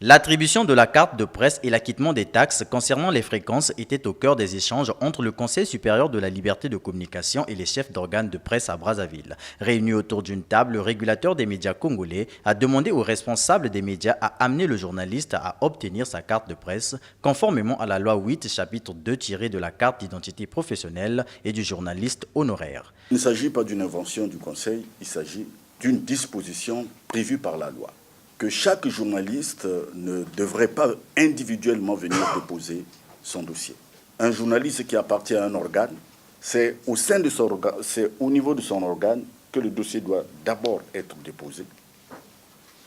L'attribution de la carte de presse et l'acquittement des taxes concernant les fréquences étaient au cœur des échanges entre le Conseil supérieur de la liberté de communication et les chefs d'organes de presse à Brazzaville. Réunis autour d'une table, le régulateur des médias congolais a demandé aux responsables des médias à amener le journaliste à obtenir sa carte de presse, conformément à la loi 8, chapitre 2 tiré de la carte d'identité professionnelle et du journaliste honoraire. Il ne s'agit pas d'une invention du Conseil, il s'agit d'une disposition prévue par la loi, que chaque journaliste ne devrait pas individuellement venir déposer son dossier. Un journaliste qui appartient à un organe, c'est au niveau de son organe que le dossier doit d'abord être déposé.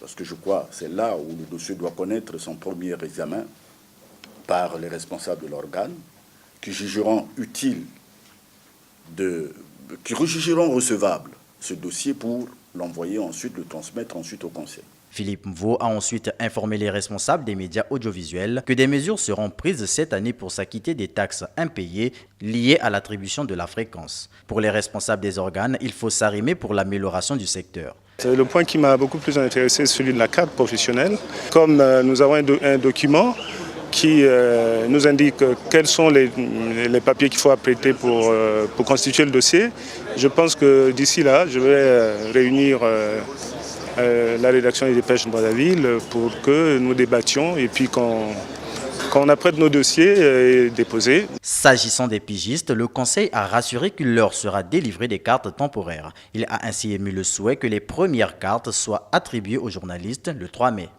Parce que je crois c'est là où le dossier doit connaître son premier examen par les responsables de l'organe, qui jugeront recevable ce dossier pour l'envoyer ensuite, le transmettre ensuite au Conseil. Philippe Mvo a ensuite informé les responsables des médias audiovisuels que des mesures seront prises cette année pour s'acquitter des taxes impayées liées à l'attribution de la fréquence. Pour les responsables des organes, il faut s'arrimer pour l'amélioration du secteur. Le point qui m'a beaucoup plus intéressé, c'est celui de la carte professionnelle. Comme nous avons un document qui nous indique quels sont les papiers qu'il faut apprêter pour constituer le dossier, je pense que d'ici là, je vais réunir la rédaction des dépêches de Brazzaville pour que nous débattions et puis qu'on apprête nos dossiers et déposés. S'agissant des pigistes, le Conseil a rassuré qu'il leur sera délivré des cartes temporaires. Il a ainsi émis le souhait que les premières cartes soient attribuées aux journalistes le 3 mai.